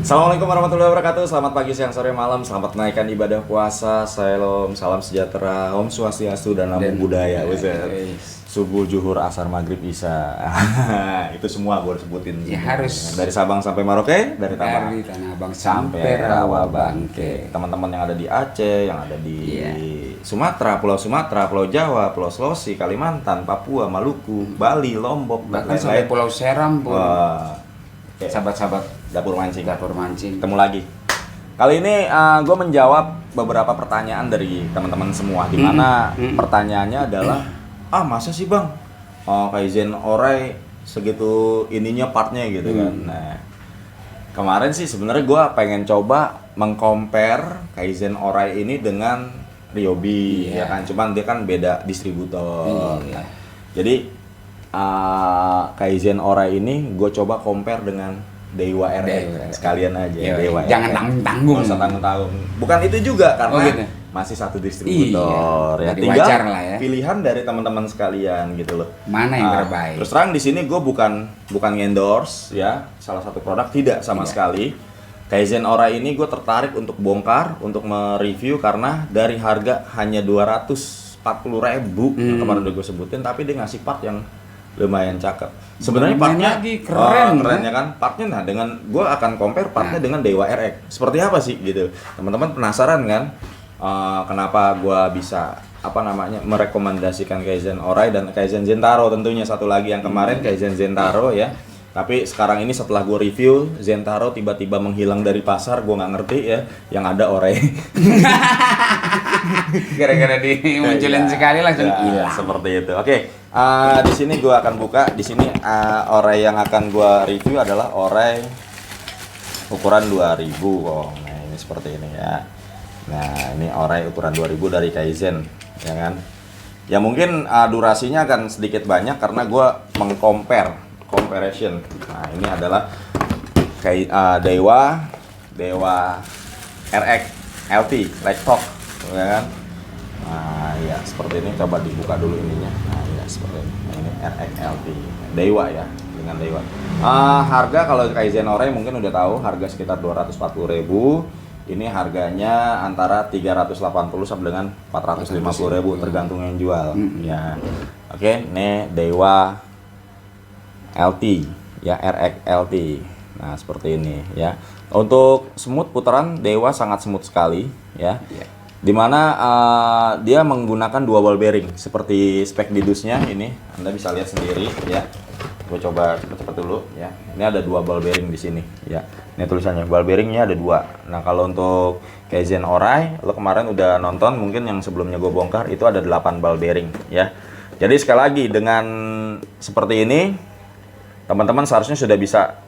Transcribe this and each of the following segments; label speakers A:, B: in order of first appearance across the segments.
A: Assalamualaikum warahmatullahi wabarakatuh. Selamat pagi, siang, sore, malam. Selamat menaikkan ibadah puasa. Salam, salam sejahtera. Om Swastiastu dan Namo Buddhaya. Subuh, zuhur, asar, maghrib, isya. Itu semua gue sebutin.
B: Ya harus.
A: Dari Sabang sampai Merauke, dari
B: Dari Tanah Abang
A: sampai Rawabangke. Teman-teman yang ada di Aceh, yang ada di Sumatera, Pulau Jawa, Pulau Sulawesi, Kalimantan, Papua, Maluku, Bali, Lombok,
B: bahkan sampai Pulau Seram pun.
A: Sahabat-sahabat dapur mancing. Ketemu lagi. Kali ini gue menjawab beberapa pertanyaan dari teman-teman semua. Dimana pertanyaannya adalah, masa sih bang, Kaizen Orai segitu ininya partnya gitu kan. Nah, kemarin sih sebenarnya gue pengen coba mengcompare Kaizen Orai ini dengan Ryobi, ya kan. Cuman dia kan beda distributor. Nah, jadi Kaizen Orai ini gue coba compare dengan Daiwa RX sekalian aja. Daiwa
B: jangan tanggung-tanggung.
A: Nggak usah tanggung-tanggung. Bukan itu juga karena masih satu distributor. Ya,
B: jadi
A: tinggal
B: wajar lah ya.
A: Pilihan dari teman-teman sekalian gitu loh.
B: Mana yang terbaik?
A: Terus terang di sini gue bukan endorse ya salah satu produk, tidak sama sekali. Kaizen Orai ini gue tertarik untuk bongkar, untuk mereview karena dari harga hanya 240.000 kemarin udah gue sebutin, tapi dia ngasih part yang lumayan cakep. Sebenarnya partnya
B: keren
A: ya kan. Partnya nah dengan gue akan compare partnya dengan Daiwa RX. Seperti apa sih gitu. Teman-teman penasaran kan? Kenapa gue bisa merekomendasikan Kaizen Orai dan Kaizen Zentaro tentunya satu lagi yang kemarin Kaizen Zentaro ya. Tapi sekarang ini setelah gue review, Zentaro tiba-tiba menghilang dari pasar, gue nggak ngerti ya. Yang ada Orai.
B: Gara-gara dimunculin sekali langsung hilang.
A: Seperti itu. Oke, di sini gue akan buka. Di sini Orai yang akan gue review adalah Orai ukuran 2000. Nah ini seperti ini ya. Nah ini Orai ukuran 2000 dari Kaizen, ya kan? Ya mungkin durasinya akan sedikit banyak karena gue comparison. Nah ini adalah Daiwa RX LT Lighthawk, ya kan? Nah ya seperti ini, coba dibuka dulu ininya. Nah ya seperti ini. Nah, ini RX LT Daiwa ya, dengan Daiwa. Harga kalau Kaizen Orai mungkin udah tahu, harga sekitar 240.000. Ini harganya antara 380 sampai dengan 450.000 tergantung yang jual. Ya. Oke, ini Daiwa LT ya, RX LT. Nah, seperti ini ya. Untuk semut putaran Daiwa sangat semut sekali ya. Dimana dia menggunakan dual ball bearing seperti spek di dusnya ini. Anda bisa lihat sendiri ya. Gue coba cepet dulu ya. Ini ada dua ball bearing di sini ya. Ini tulisannya ball bearingnya ada dua. Nah kalau untuk Kaizen Orai, lo kemarin udah nonton mungkin yang sebelumnya gue bongkar itu ada 8 ball bearing ya. Jadi sekali lagi dengan seperti ini, teman-teman seharusnya sudah bisa,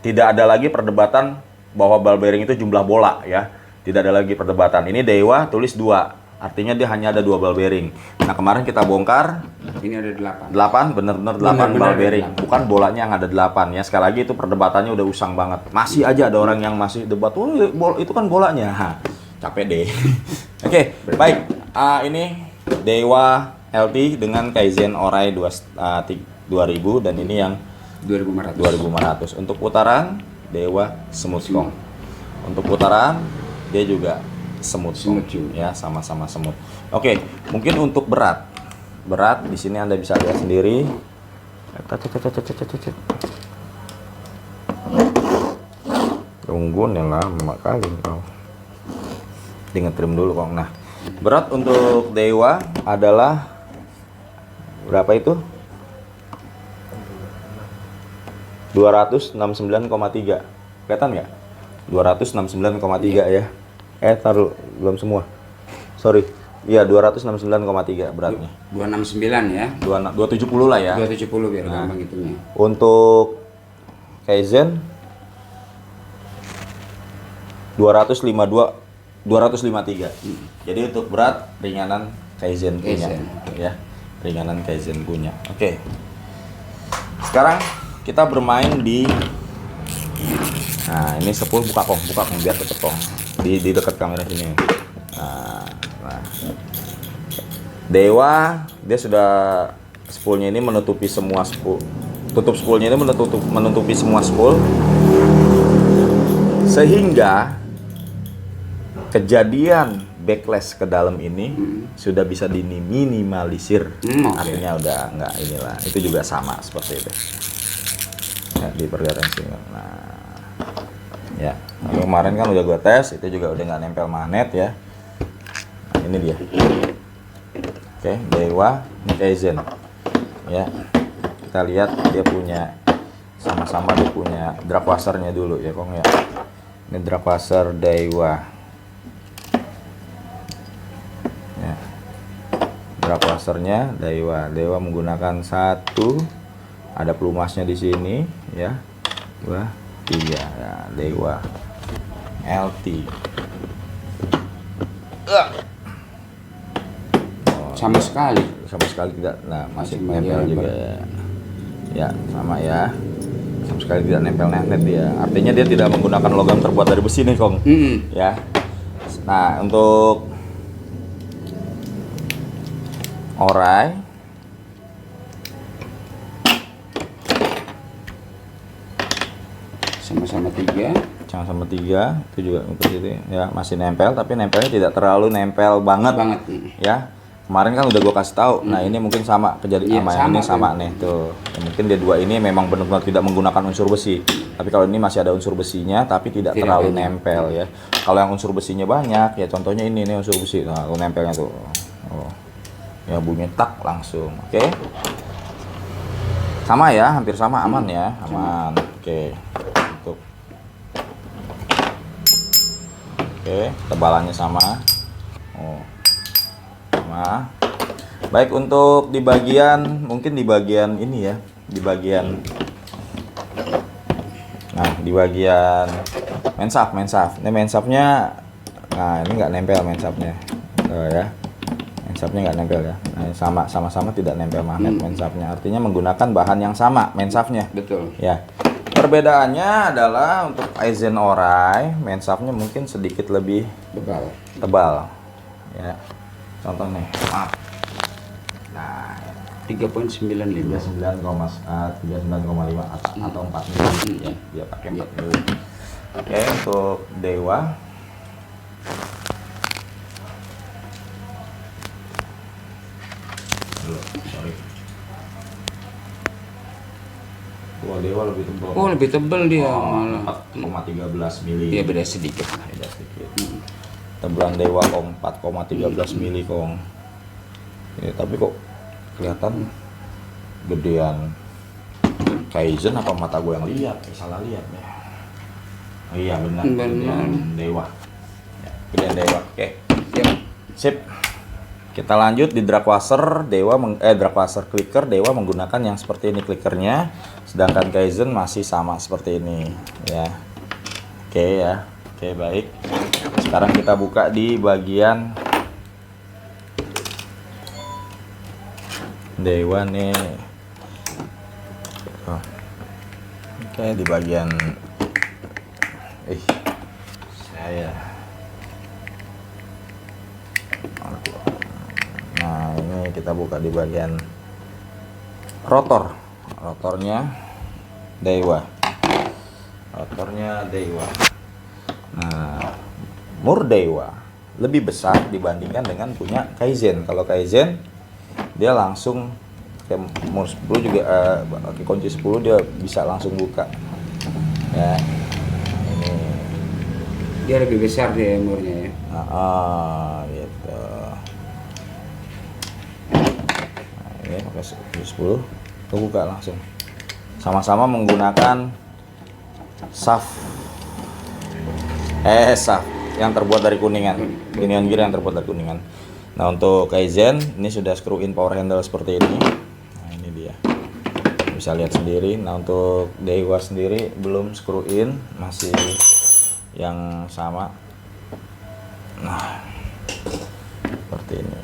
A: tidak ada lagi perdebatan bahwa ball bearing itu jumlah bola ya. Tidak ada lagi perdebatan. Ini Daiwa tulis 2. Artinya dia hanya ada 2 ball bearing. Nah, kemarin kita bongkar.
B: Ini ada 8.
A: 8 bener-bener 8 ball bearing. Bukan bolanya yang ada 8 ya. Sekali lagi itu perdebatannya udah usang banget. Masih aja ada orang yang masih debat, itu kan bolanya. Capek deh. Oke, baik. Ini Daiwa LT dengan Kaizen Orai 2000 dan ini yang 2500. Untuk putaran Daiwa Smooth Kong. Untuk putaran dia juga semut ya, sama-sama semut. Oke, mungkin untuk berat di sini Anda bisa lihat sendiri. Unggun ya lah, kali kau. Ngetrim dulu kok. Nah, berat untuk Daiwa adalah berapa itu? 269,3. Kelihatan nggak? 269,3 ya. Taruh belum semua. Sorry. Iya, 269,3 beratnya.
B: 269 ya.
A: 270 lah ya.
B: 270 biar gampang itunya.
A: Untuk Kaizen 253. Jadi untuk berat ringanan Kaizen punya ya. Ringanan Kaizen punya. Oke. Sekarang kita bermain di, nah ini sepul buka kong biar cepet kong di dekat kamera sini. Nah, Daiwa dia sudah spoolnya ini menutupi semua spool. Tutup spoolnya ini menutupi semua spool. Sehingga kejadian backlash ke dalam ini sudah bisa diminimalisir.
B: Oke.
A: Artinya udah nggak inilah. Itu juga sama seperti itu. Ya, di pergerakan single. Nah, ya. Kemarin kan udah gua tes, itu juga udah nggak nempel magnet ya. Nah, ini dia. Oke, Daiwa, ini Kaizen. Ya. Kita lihat dia punya sama-sama dia punya drag washernya dulu ya, Kong ya. Ini drag washer Daiwa. Ya. Drag washernya Daiwa. Daiwa menggunakan satu, ada pelumasnya di sini ya. 2, 3 ya, Daiwa LT.
B: Sama sekali.
A: Sama sekali tidak. Nah, masih
B: Masih
A: nempel
B: bagian
A: juga ya. Ya, sama ya. Sama sekali tidak nempel magnet dia. Artinya dia tidak menggunakan logam terbuat dari besi nih, Kong. Ya. Nah, untuk orai
B: Sama-sama 3.
A: sama 3 itu juga untuk itu ya, masih nempel tapi nempelnya tidak terlalu nempel banget. Ya. Kemarin kan udah gua kasih tahu. Nah, ini mungkin sama kejadian
B: Iya,
A: sama yang
B: sama
A: ini
B: tuh.
A: sama nih tuh. Ya, mungkin dia dua ini memang benar-benar tidak menggunakan unsur besi. Tapi kalau ini masih ada unsur besinya tapi tidak terlalu
B: banyak.
A: nempel ya. Kalau yang unsur besinya banyak ya, contohnya ini nih unsur besi. Nah, kalau nempelnya tuh. Oh. Ya bunyi tak langsung. Oke. Sama ya, hampir sama, aman ya, aman. Oke. Untuk Oke, tebalannya sama. Oh. Sama. Baik, untuk di bagian, mungkin di bagian ini ya, di bagian, nah di bagian mensaf. Ini mensafnya, nah ini nggak nempel mensafnya, ya. Mensafnya nggak nempel ya. Nah, ini sama-sama tidak nempel magnet mensafnya. Artinya menggunakan bahan yang sama mensafnya.
B: Betul.
A: Ya. Perbedaannya adalah untuk Kaizen Orai, mensafnya mungkin sedikit lebih tebal. Ya. Contoh nih, maaf. Nah,
B: 3.95.
A: 39,5 atau 4 mili ya. Dia pakai 4 mili. Oke, untuk Daiwa. Sorry. Wah, Daiwa lebih tebal.
B: Oh, lebih tebal dia malah.
A: 4,13 mili.
B: Iya, beda sedikit.
A: Beda sedikit. Tebelan Daiwa Kong 4,13 mili, Kong. Ya, tapi kok kelihatan gedean Kaizen apa mata gue yang lihat? Salah lihat ya. Oh iya benar. Gedean Daiwa. Ya, gedean Daiwa. Oke. Sip. Kita lanjut di drag washer Daiwa drag washer clicker Daiwa menggunakan yang seperti ini clickernya, sedangkan Kaizen masih sama seperti ini ya. Oke ya. Oke, baik. Sekarang kita buka di bagian Daiwa nih. Oh. Oke, di bagian Nah, ini kita buka di bagian rotornya Daiwa. Nah, mur Daiwa lebih besar dibandingkan dengan punya Kaizen. Kalau Kaizen dia langsung kayak mur 10 juga pakai kunci 10 dia bisa langsung buka. Ya. Ini
B: Dia lebih besar dia murnya ya.
A: Gitu. Nah, ini pakai 10 kebuka langsung. Sama-sama menggunakan shaft yang terbuat dari kuningan gear yang terbuat dari kuningan. Nah, untuk Kaizen ini sudah screw in power handle seperti ini. Nah, ini dia, bisa lihat sendiri. Nah, untuk Daiwa sendiri belum screw in, masih yang sama. Nah, seperti ini,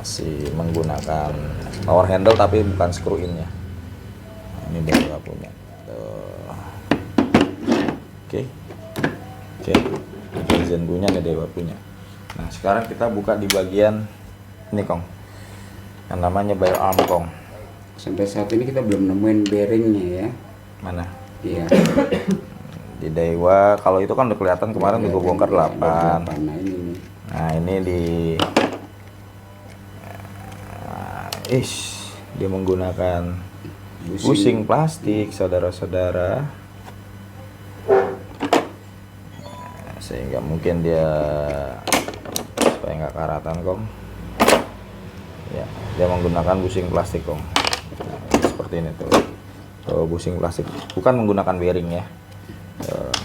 A: masih menggunakan power handle tapi bukan screw in ya. Nah, ini Daiwa punya. Oke. Kaizen punya, Daiwa punya. Nah, sekarang kita buka di bagian ini, Kong, yang namanya bio arm, Kong.
B: Sampai saat ini kita belum nemuin bearingnya ya.
A: Mana?
B: Iya.
A: di Dewa. Kalau itu kan udah kelihatan kemarin gue bongkar 8.
B: Nah ini nih.
A: Nah ini di dia menggunakan busing plastik, saudara-saudara. Sehingga mungkin dia supaya nggak karatan kong. Ya, dia menggunakan busing plastik kong. Nah, seperti ini tuh. So, busing plastik, bukan menggunakan bearing ya.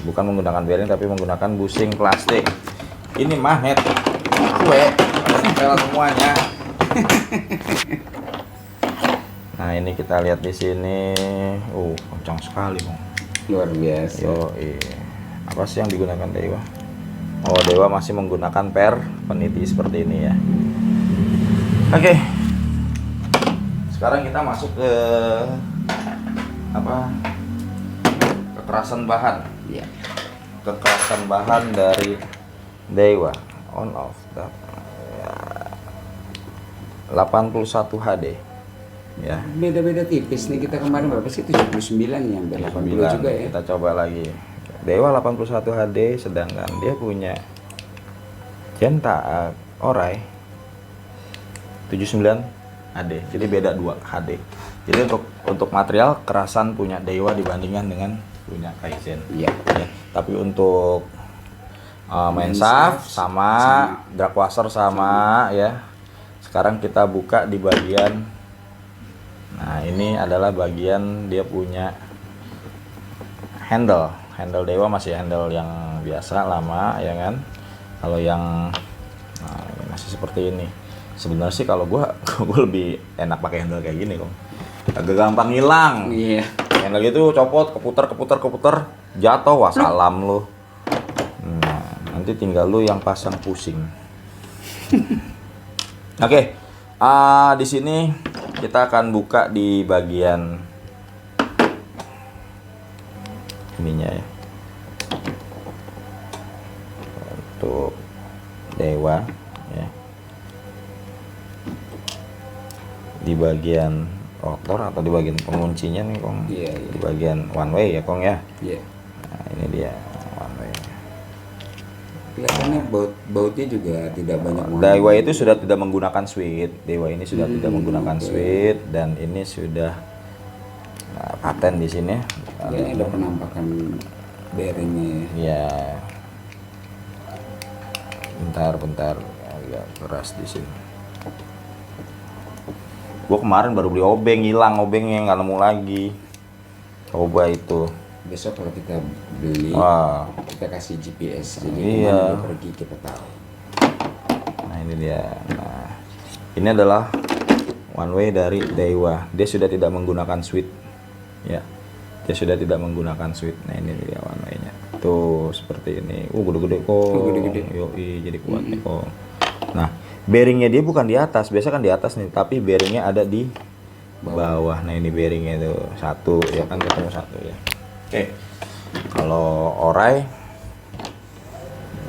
A: Bukan menggunakan bearing tapi menggunakan busing plastik. Ini magnet. Gue tempel semuanya. Nah, ini kita lihat di sini. Kencang sekali, Bang.
B: Luar biasa.
A: Yo, apa sih yang digunakan Dewa? Oh, Dewa masih menggunakan peniti seperti ini ya. Oke. Sekarang kita masuk ke apa? Kekerasan bahan.
B: Ya.
A: Kekerasan bahan dari Dewa. On off. 81 HD. Ya.
B: Beda-beda tipis nih, kita kemarin berapa sih? 79 ya, hampir 80 juga ya.
A: Kita coba lagi. Dewa 81 HD, sedangkan dia punya Genta Orai 79 HD. Jadi beda 2 HD. Jadi untuk material kerasan punya Dewa dibandingkan dengan punya Kaizen.
B: Iya.
A: Ya, tapi untuk main shaft sama drag washer sama ya. Sekarang kita buka di bagian. Nah, ini adalah bagian dia punya handle Dewa, masih handle yang biasa lama ya kan. Kalau yang ini masih seperti ini. Sebenarnya sih kalau gue lebih enak pakai handle kayak gini kok. Agak gampang hilang.
B: Iya.
A: Handle gitu copot, keputar, jatuh, wassalam lu. Nah, nanti tinggal lu yang pasang pusing. Oke. Di sini kita akan buka di bagian ininya ya, untuk Dewa ya, di bagian rotor atau di bagian penguncinya nih kong.
B: Iya.
A: Di bagian one way ya kong ya.
B: Iya.
A: Nah, ini dia one way.
B: Kelihatannya bautnya juga tidak banyak.
A: Dewa itu sudah tidak menggunakan switch. Dewa ini sudah tidak menggunakan switch, dan ini sudah paten di sini.
B: Kayaknya ada penampakan bearingnya.
A: Ya. Bentar agak keras di sini. Gua kemarin baru beli obeng, hilang obengnya, nggak nemu lagi. Coba itu.
B: Besok kalau kita beli,
A: Wah.
B: kita kasih GPS. Jadi
A: Iya.
B: kemana dia pergi kita tahu.
A: Nah ini dia. Nah, ini adalah one way dari Dewa. Dia sudah tidak menggunakan switch. Ya. Dia sudah tidak menggunakan switch. Nah ini dia one way-nya. Tuh seperti ini. Gede-gede kok.
B: Gede-gede.
A: Yoi, jadi kuat nih kok. Nah, bearingnya dia bukan di atas. Biasa kan di atas nih, tapi bearingnya ada di bawah. Nah ini bearingnya tuh satu ya kan, ketemu satu ya. Oke. Kalau Orai,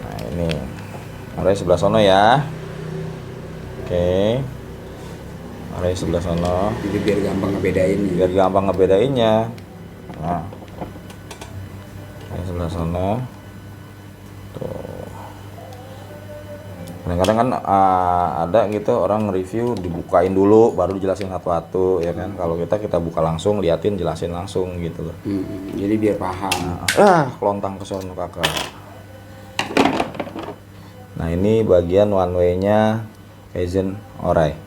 A: nah ini Orai sebelah sono ya. Oke. Orai sebelah sono.
B: Jadi biar gampang ngebedain.
A: Biar gampang ngebedainnya. Nah, Orai sebelah sono. Tuh. Kadang-kadang kan ada gitu orang review dibukain dulu baru dijelasin satu-satu ya kan. Kalau kita buka langsung, liatin, jelasin langsung gitu loh.
B: Jadi biar paham.
A: Kelontang ke sono kakak. Nah, ini bagian one way-nya Kaizen Orai.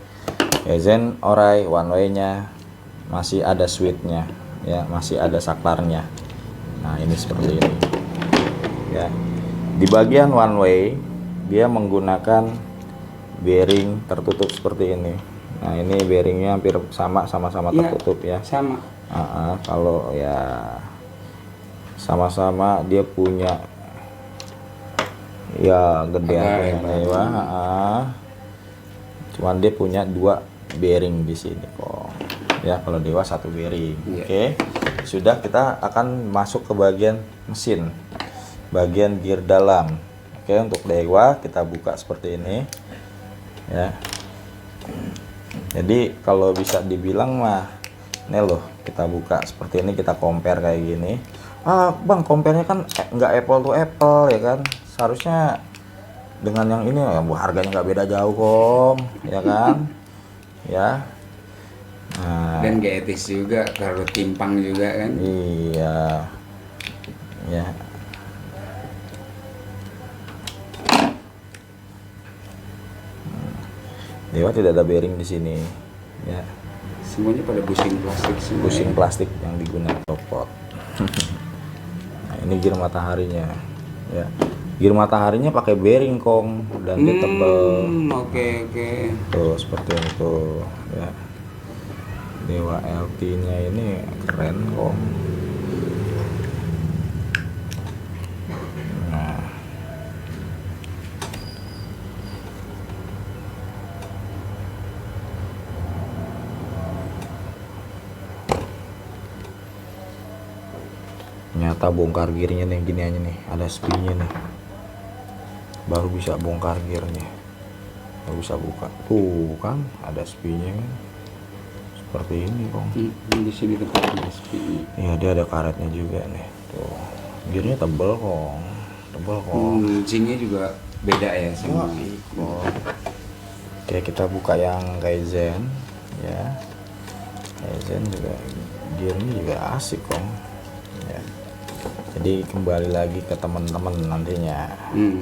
A: Kaizen Orai one way-nya masih ada switch-nya ya, masih ada saklarnya. Nah, ini seperti ini. Ya. Di bagian one way dia menggunakan bearing tertutup seperti ini. Nah, ini bearingnya hampir sama-sama tertutup ya.
B: Sama.
A: Kalau ya sama-sama dia punya ya gedean Dewa. Cuman dia punya 2 bearing di sini kok. Ya, kalau Dewa 1 bearing.
B: Iya.
A: Oke. Sudah, kita akan masuk ke bagian mesin. Bagian gear dalam. Oke, untuk Dewa kita buka seperti ini. Ya. Jadi kalau bisa dibilang mah ini loh, kita buka seperti ini, kita compare kayak gini. Bang, compare-nya kan nggak apple to apple ya kan, seharusnya dengan yang ini ya, harganya nggak beda jauh Kong, ya kan. Ya, nah,
B: Dan gak etis juga kalau timpang juga kan.
A: iya ya. Dewa tidak ada bearing di sini ya,
B: Semuanya pada bushing plastik semua.
A: bushing plastik yang digunakan robot. Nah, ini gear mataharinya ya, gear mataharinya pakai bearing Kong, dan dia tebal.
B: Oke.
A: Tuh seperti itu ya. Dewa LT nya ini keren Kong. Nah, nyata bongkar gearnya nih, gini aja nih, ada spinnya nih, baru bisa bongkar gearnya, baru bisa buka. Tuh kan ada spinnya kan, seperti ini Kong.
B: Di sini tempatnya SPI.
A: Iya, dia ada karetnya juga nih. Tuh, gearnya tebel Kong, tebel Kong.
B: Zinc-nya juga beda ya sama.
A: Oke, kita buka yang Kaizen ya. Kaizen juga gearnya juga asik Kong ya. Jadi kembali lagi ke teman-teman nantinya.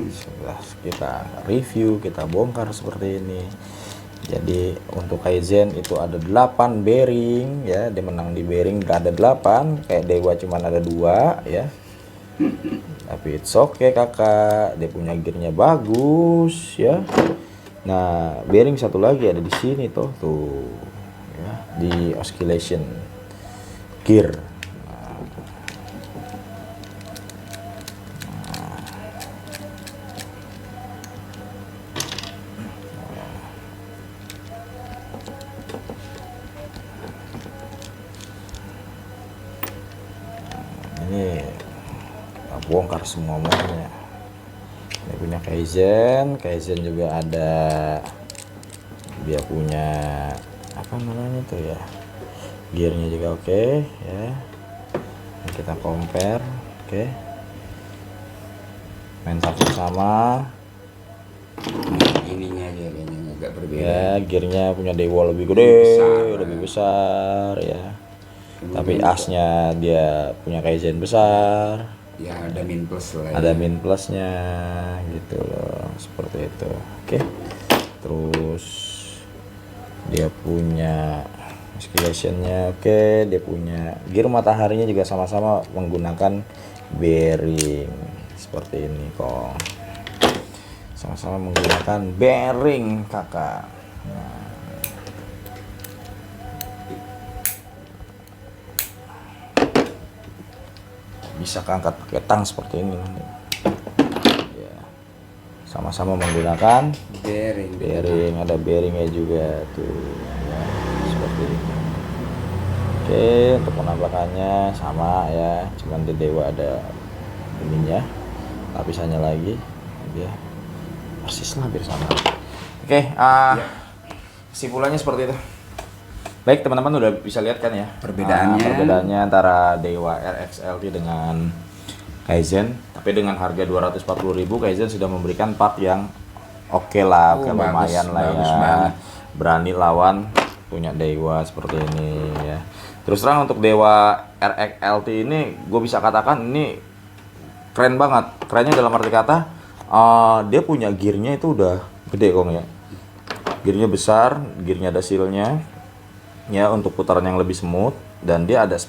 A: Setelah kita review, kita bongkar seperti ini. Jadi untuk Kaizen itu ada 8 bearing ya, dia menang di bearing ada 8, kayak Dewa cuman ada 2 ya. Tapi it's okay kakak, dia punya gearnya bagus ya. Nah, bearing satu lagi ada di sini tuh ya, di oscillation gear. Ini kita bongkar semuanya. Dia punya Kaizen juga ada, dia punya apa namanya tuh ya, gearnya juga oke ya. Ini kita compare, oke. Main satu sama.
B: Ininya gearnya agak berbeda.
A: Ya, gearnya punya Dewa lebih gede, lebih besar ya. Tapi asnya dia punya Kaizen besar.
B: Ya ada min plus lah.
A: Ada min plusnya gitu loh, seperti itu. Oke. Terus dia punya oscillationnya oke, dia punya gear mataharinya juga sama-sama menggunakan bearing seperti ini kok. Sama-sama menggunakan bearing kakak. Nah. Bisa keangkat pakai tang seperti ini ya. Sama-sama menggunakan bearing, ada bearingnya juga tuh ya, seperti ini. Oke, untuk penampakannya sama ya, cuman di Dewa ada ininya, lapisannya lagi dia persis lah hampir sama. Oke, kesimpulannya seperti itu. Baik teman-teman udah bisa lihat kan ya perbedaannya antara Dewa RX LT dengan Kaizen. Tapi dengan harga 240.000 Kaizen sudah memberikan part yang oke lah, lumayan lah ya, banget. Berani lawan punya Dewa seperti ini ya. Terus terang untuk Dewa RX LT ini gue bisa katakan ini keren banget. Kerennya dalam arti kata dia punya gearnya itu udah gede kong ya, gearnya besar, gearnya ada sealnya ya untuk putaran yang lebih smooth, dan dia ada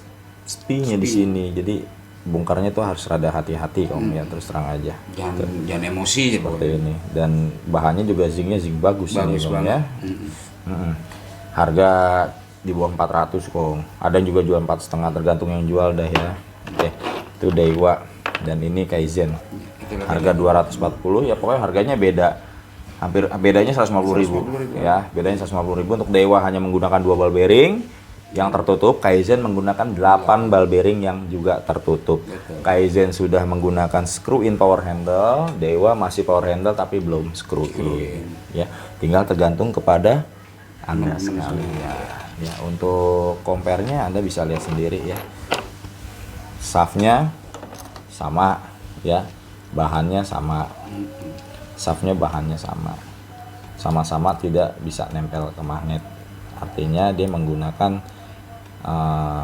A: spinnya di sini, jadi bongkarnya tuh harus rada hati-hati kong ya, terus terang aja.
B: Jangan emosi
A: seperti ini, dan bahannya juga zinc bagus ini kong ya. Harga di bawah 400 kong, ada yang juga jual 4,5 tergantung yang jual dah ya. Oke, itu Dewa dan ini Kaizen. Harga 240 ya, pokoknya harganya beda. Hampir bedanya 150.000 ya, bedanya 150.000. Untuk Dewa hanya menggunakan 2 ball bearing yang tertutup, Kaizen menggunakan 8 ball bearing yang juga tertutup. Kaizen sudah menggunakan screw in power handle, Dewa masih power handle tapi belum screw in ya, tinggal tergantung kepada Anda sekalian. Ya, untuk compare-nya Anda bisa lihat sendiri ya. Shaft-nya sama ya. Bahannya sama. Shaft-nya bahannya sama. Sama-sama tidak bisa nempel ke magnet. Artinya dia menggunakan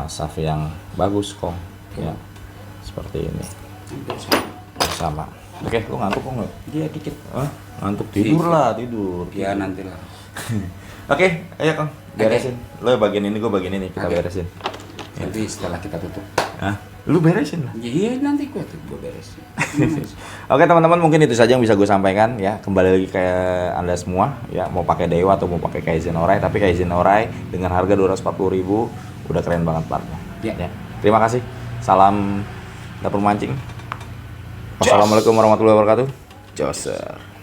A: shaft yang bagus kok. Ya. Seperti ini. Sama. Oke, lu ngantuk kok nggak?
B: Dia dikit.
A: Ngantuk tidur lah, tidur.
B: Ya nantilah.
A: Oke, ayo Kang, beresin. Lo bagian ini, gue bagian ini, kita
B: Oke.
A: beresin.
B: Nanti setelah kita tutup.
A: Hah? Lu beresin lah.
B: Iya nanti gue beresin.
A: Oke teman-teman, mungkin itu saja yang bisa gue sampaikan ya. Kembali lagi ke Anda semua ya, mau pakai Daiwa atau mau pakai Kaizen Orai, tapi Kaizen Orai dengan harga 240.000 udah keren banget partnya.
B: Ya.
A: Terima kasih. Salam dapur mancing. Wassalamualaikum warahmatullahi wabarakatuh. Joser.